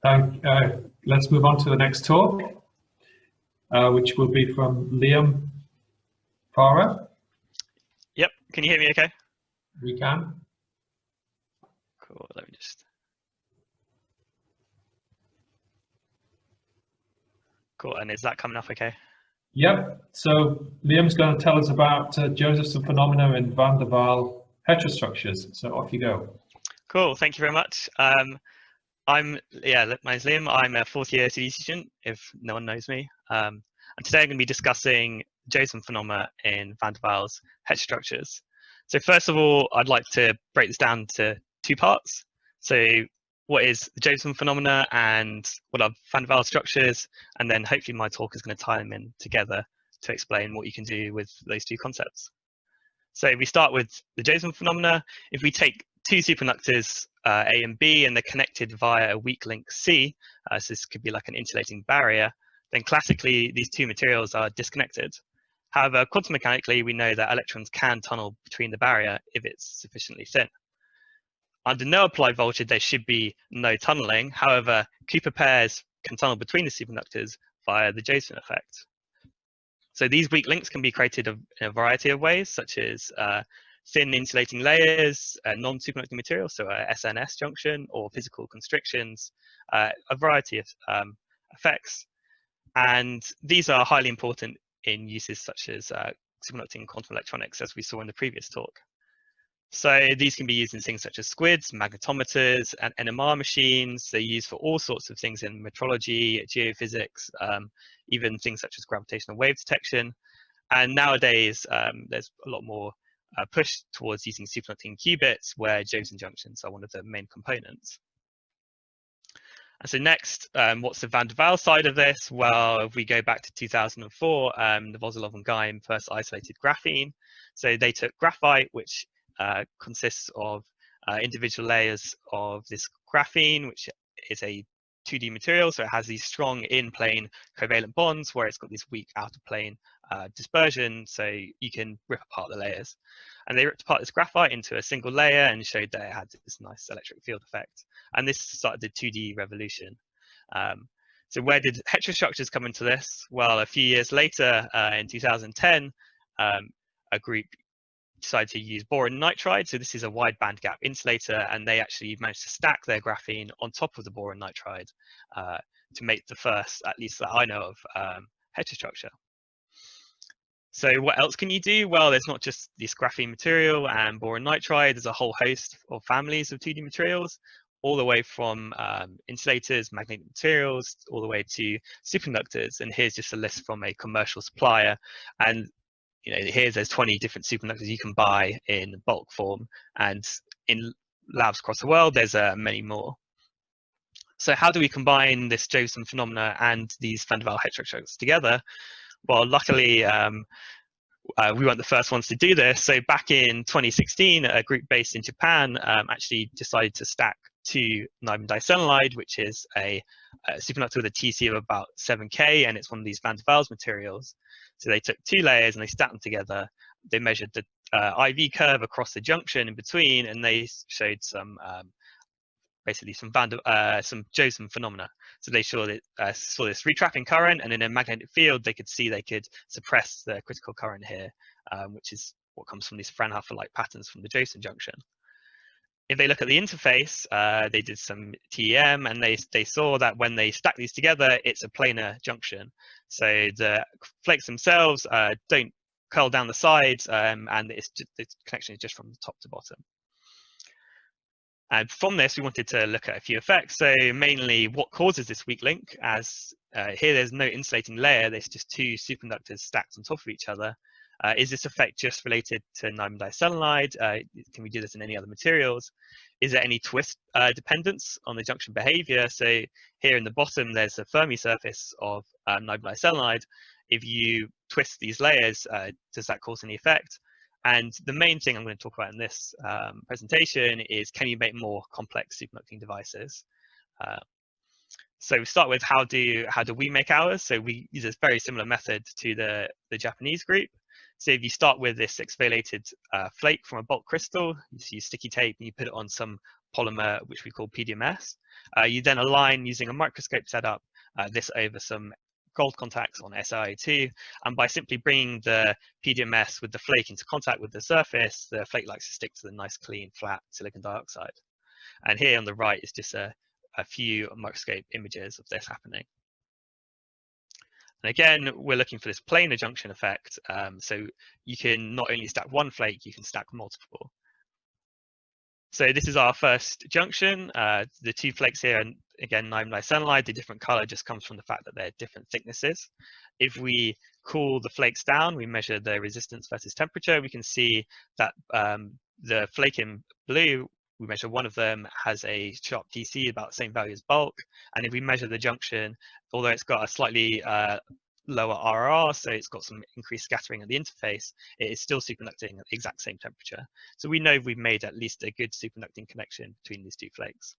Let's move on to the next talk, which will be from Liam Farrar. Yep, can you hear me okay? We can. Cool, let me just... Cool, and is that coming up okay? Yep, so Liam's going to tell us about Josephson phenomena in van der Waal heterostructures. So off you go. Cool, thank you very much. My name's Liam. I'm a fourth year CDT student, if no one knows me. And today I'm going to be discussing Josephson phenomena in van der Waals heterostructures. So first of all, I'd like to break this down to two parts. So what is the Josephson phenomena and what are van der Waals structures? And then hopefully my talk is going to tie them in together to explain what you can do with those two concepts. So we start with the Josephson phenomena. If we take two superconductors, A and B, and they're connected via a weak link C, so this could be like an insulating barrier, then classically these two materials are disconnected. However, quantum mechanically, we know that electrons can tunnel between the barrier if it's sufficiently thin. Under no applied voltage, there should be no tunneling. However, Cooper pairs can tunnel between the superconductors via the Josephson effect. So these weak links can be created in a variety of ways, such as thin insulating layers, non-superconducting materials, so a SNS junction, or physical constrictions, a variety of effects. And these are highly important in uses such as superconducting quantum electronics, as we saw in the previous talk. So these can be used in things such as squids, magnetometers, and NMR machines. They're used for all sorts of things in metrology, geophysics, even things such as gravitational wave detection. And nowadays, there's a lot more push towards using superconducting qubits, where Josephson junctions are one of the main components. And so next, what's the van der Waals side of this? Well, if we go back to 2004, the Vozilov and Geim first isolated graphene. So they took graphite, which consists of individual layers of this graphene, which is a 2D material, so it has these strong in-plane covalent bonds where it's got this weak outer plane dispersion, so you can rip apart the layers. And they ripped apart this graphite into a single layer and showed that it had this nice electric field effect. And this started the 2D revolution. So where did heterostructures come into this? Well, a few years later, in 2010, a group decided to use boron nitride. So this is a wide bandgap insulator, and they actually managed to stack their graphene on top of the boron nitride to make the first, at least that I know of, heterostructure. So what else can you do? Well, there's not just this graphene material and boron nitride. There's a whole host of families of 2D materials, all the way from insulators, magnetic materials, all the way to superconductors. And here's just a list from a commercial supplier. And there's 20 different superconductors you can buy in bulk form, and in labs across the world, there's many more. So how do we combine this Josephson phenomena and these van der Waals heterostructures together? Well, luckily, we weren't the first ones to do this. So back in 2016, a group based in Japan actually decided to stack two nibin diselenide, which is a superconductor with a TC of about 7K, and it's one of these van der Waals materials. So they took two layers and they stacked them together. They measured the IV curve across the junction in between, and they showed some basically some Josephson phenomena. So they saw this retrapping current, and in a magnetic field, they could suppress the critical current here, which is what comes from these Fraunhofer-like patterns from the Josephson junction. If they look at the interface, they did some TEM, and they saw that when they stack these together, it's a planar junction. So the flakes themselves don't curl down the sides, and the connection is just from top to bottom. And from this, we wanted to look at a few effects. So mainly what causes this weak link, as here there's no insulating layer, there's just two superconductors stacked on top of each other. Is this effect just related to nibin diselenide? Can we do this in any other materials? Is there any twist dependence on the junction behavior? So here in the bottom, there's a Fermi surface of nibin diselenide. If you twist these layers, does that cause any effect? And the main thing I'm going to talk about in this presentation is, can you make more complex superconducting devices? So we start with how do we make ours? So we use a very similar method to the Japanese group. So if you start with this exfoliated flake from a bulk crystal, you use sticky tape and you put it on some polymer, which we call PDMS. You then align using a microscope setup this over some gold contacts on SiO2, and by simply bringing the PDMS with the flake into contact with the surface, the flake likes to stick to the nice, clean, flat silicon dioxide. And here on the right is just a few microscope images of this happening. And again, we're looking for this planar junction effect. So you can not only stack one flake, you can stack multiple. So this is our first junction. The two flakes here, and again, niacinamide, the different color just comes from the fact that they're different thicknesses. If we cool the flakes down, we measure the resistance versus temperature, we can see that the flake in blue, we measure one of them has a sharp DC about the same value as bulk. And if we measure the junction, although it's got a slightly lower RR, so it's got some increased scattering at the interface, it is still superconducting at the exact same temperature. So we know we've made at least a good superconducting connection between these two flakes.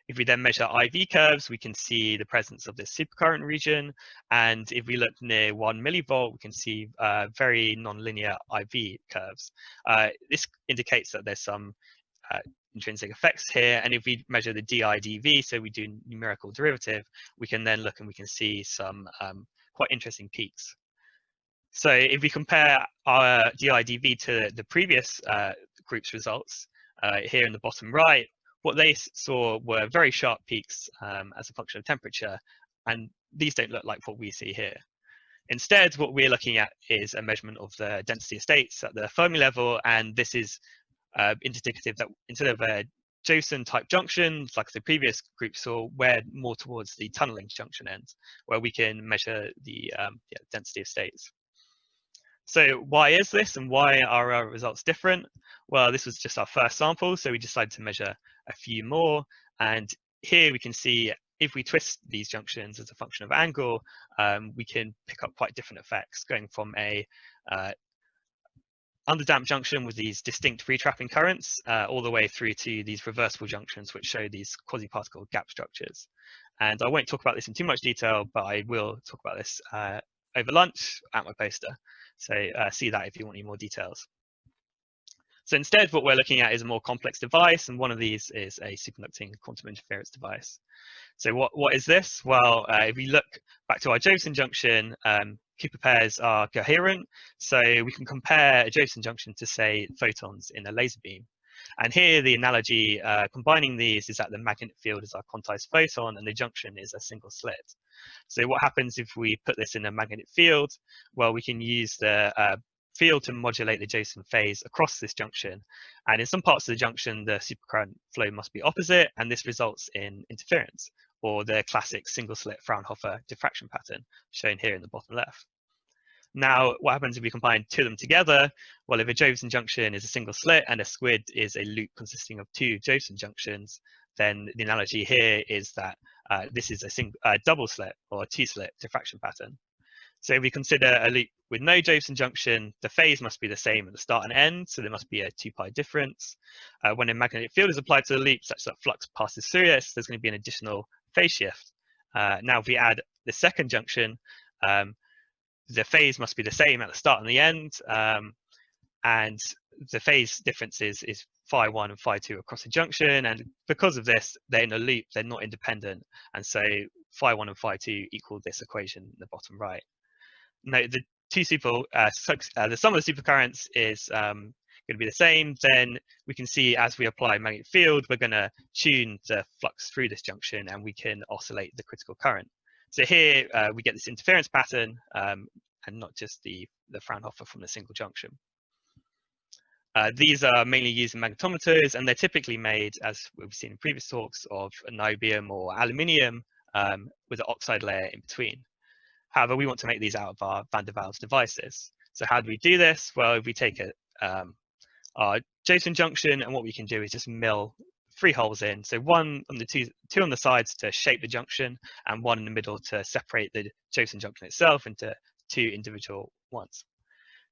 If we then measure IV curves, we can see the presence of this supercurrent region. And if we look near 1 millivolt, we can see very nonlinear IV curves. This indicates that there's some intrinsic effects here. And if we measure the DI/dV, so we do numerical derivative, we can then look and we can see some quite interesting peaks. So if we compare our DI/dV to the previous group's results, here in the bottom right, what they saw were very sharp peaks as a function of temperature, and these don't look like what we see here. Instead, what we're looking at is a measurement of the density of states at the Fermi level, and this is indicative that instead of a Josephson type junction, like the previous group saw, we're more towards the tunneling junction end, where we can measure the density of states. So why is this, and why are our results different? Well, this was just our first sample, so we decided to measure a few more. And here we can see if we twist these junctions as a function of angle, we can pick up quite different effects, going from a underdamped junction with these distinct retrapping currents all the way through to these reversible junctions, which show these quasi-particle gap structures. And I won't talk about this in too much detail, but I will talk about this over lunch at my poster. So see that if you want any more details. So instead, what we're looking at is a more complex device, and one of these is a superconducting quantum interference device. So what is this? Well, if we look back to our Josephson junction, Cooper pairs are coherent, so we can compare a Josephson junction to, say, photons in a laser beam. And here the analogy combining these is that the magnetic field is our quantized photon and the junction is a single slit. So what happens if we put this in a magnetic field? Well, we can use the field to modulate the Josephson phase across this junction. And in some parts of the junction, the supercurrent flow must be opposite, and this results in interference, or the classic single slit Fraunhofer diffraction pattern shown here in the bottom left. Now, what happens if we combine two of them together? Well, if a Josephson junction is a single slit and a squid is a loop consisting of two Josephson junctions, then the analogy here is that this is a double slit or a two-slit diffraction pattern. So if we consider a loop with no Josephson junction, the phase must be the same at the start and end, so there must be a 2π difference. When a magnetic field is applied to the loop such that flux passes through it, there's going to be an additional phase shift. Now, if we add the second junction, the phase must be the same at the start and the end, and the phase difference is phi1 and phi2 across the junction, and because of this, they're in a loop, they're not independent, and so phi1 and phi2 equal this equation in the bottom right. Now, the sum of the supercurrents is going to be the same. Then we can see as we apply magnetic field, we're going to tune the flux through this junction, and we can oscillate the critical current. So here we get this interference pattern, and not just the Fraunhofer from the single junction. These are mainly used in magnetometers, and they're typically made, as we've seen in previous talks, of niobium or aluminium with an oxide layer in between. However, we want to make these out of our van der Waals devices. So how do we do this? Well, if we take our Josephson junction, and what we can do is just mill 3 holes in. So one on the two on the sides to shape the junction, and one in the middle to separate the Josephson junction itself into 2 individual ones.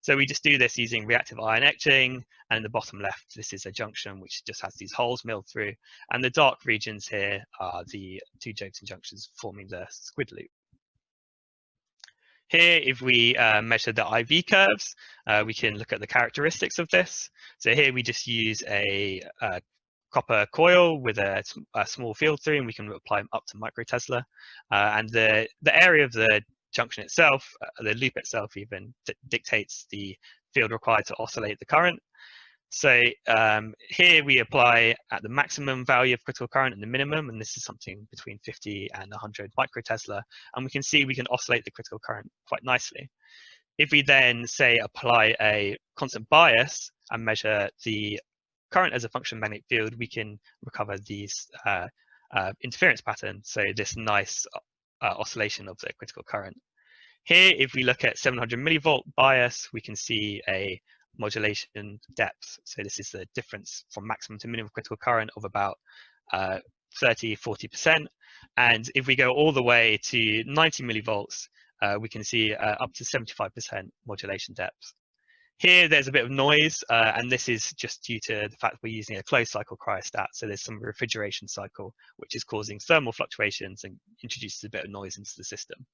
So we just do this using reactive ion etching, and in the bottom left, this is a junction which just has these holes milled through, and the dark regions here are the 2 Josephson junctions forming the squid loop. Here, if we measure the IV curves, we can look at the characteristics of this. So here we just use a copper coil with a small field through, and we can apply them up to microtesla. And the area of the junction itself, the loop itself even, dictates the field required to oscillate the current. So here we apply at the maximum value of critical current and the minimum, and this is something between 50 and 100 microtesla, and we can see we can oscillate the critical current quite nicely. If we then say apply a constant bias and measure the current as a function of magnetic field, we can recover these interference patterns, so this nice oscillation of the critical current. Here, if we look at 700 millivolt bias, we can see a modulation depth. So this is the difference from maximum to minimum critical current of about 30–40%. And if we go all the way to 90 millivolts, we can see up to 75% modulation depth. Here, there's a bit of noise, and this is just due to the fact we're using a closed cycle cryostat. So there's some refrigeration cycle, which is causing thermal fluctuations and introduces a bit of noise into the system.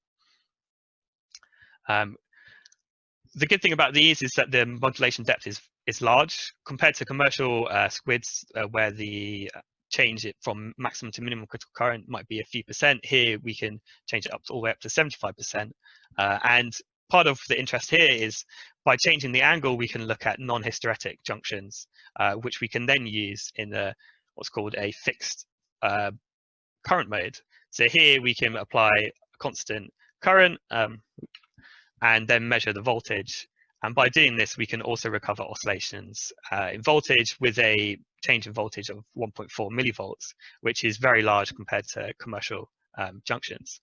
The good thing about these is that the modulation depth is large compared to commercial squids, where the change it from maximum to minimum critical current might be a few percent. Here we can change it all the way up to 75%. And part of the interest here is by changing the angle, we can look at non-hysteretic junctions, which we can then use in what's called a fixed current mode. So here we can apply a constant current and then measure the voltage. And by doing this, we can also recover oscillations in voltage with a change in voltage of 1.4 millivolts, which is very large compared to commercial junctions.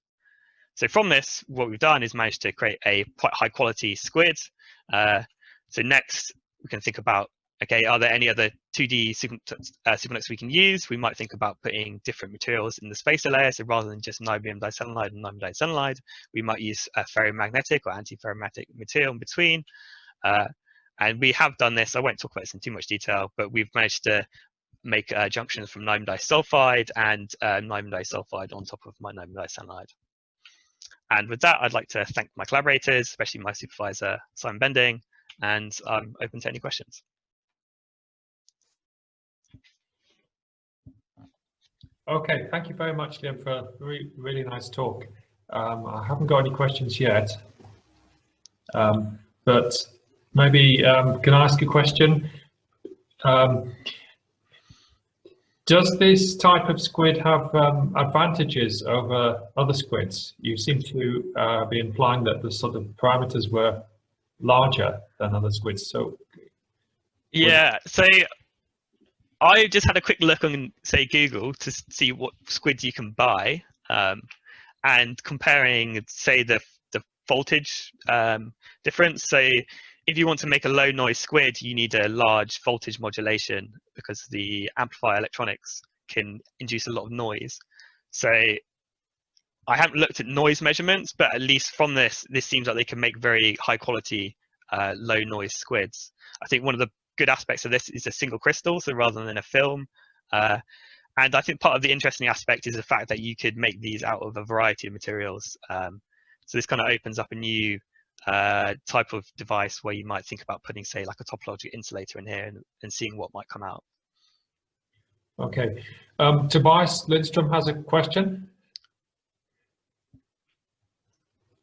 So from this, what we've done is managed to create a quite high quality squid. So next, we can think about, okay, are there any other 2D signals we can use? We might think about putting different materials in the spacer layer. So rather than just niobium diselenide and niobium diselenide, we might use a ferromagnetic or anti-ferromagnetic material in between. And we have done this. I won't talk about this in too much detail, but we've managed to make junctions from niobium disulfide and niobium disulfide on top of my niobium diselenide. And with that, I'd like to thank my collaborators, especially my supervisor, Simon Bending, and I'm open to any questions. Okay, thank you very much, Liam, for a really nice talk. I haven't got any questions yet, but maybe can I ask a question? Does this type of squid have advantages over other squids? You seem to be implying that the sort of parameters were larger than other squids. So yeah, so I just had a quick look on, say, Google to see what squids you can buy, and comparing, say, the voltage difference. So if you want to make a low noise squid, you need a large voltage modulation because the amplifier electronics can induce a lot of noise. So I haven't looked at noise measurements, but at least from this seems like they can make very high quality low noise squids. I think one of the good aspects of this is a single crystal, so rather than a film. And I think part of the interesting aspect is the fact that you could make these out of a variety of materials. So this kind of opens up a new type of device where you might think about putting, say, like a topological insulator in here and seeing what might come out. Okay, Tobias Lindstrom has a question.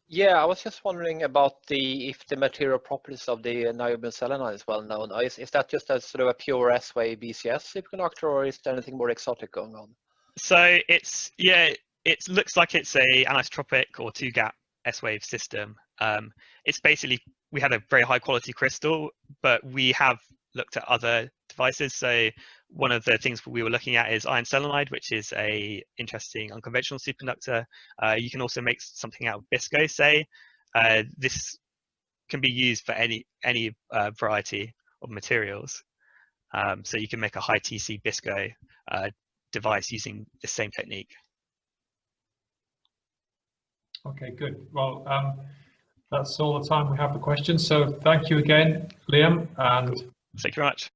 Yeah, I was just wondering about if the material properties of the niobium selenide is well known. Is that just a sort of a pure S-wave BCS superconductor, or is there anything more exotic going on? So it looks like it's a anisotropic or two-gap S-wave system. It's basically, we had a very high quality crystal, but we have looked at other devices. So one of the things we were looking at is iron selenide, which is a interesting unconventional superconductor. You can also make something out of bisco, say. This can be used for any variety of materials. So you can make a high TC bisco device using the same technique. Okay, good. Well, that's all the time we have for questions. So thank you again, Liam, and thank you very much.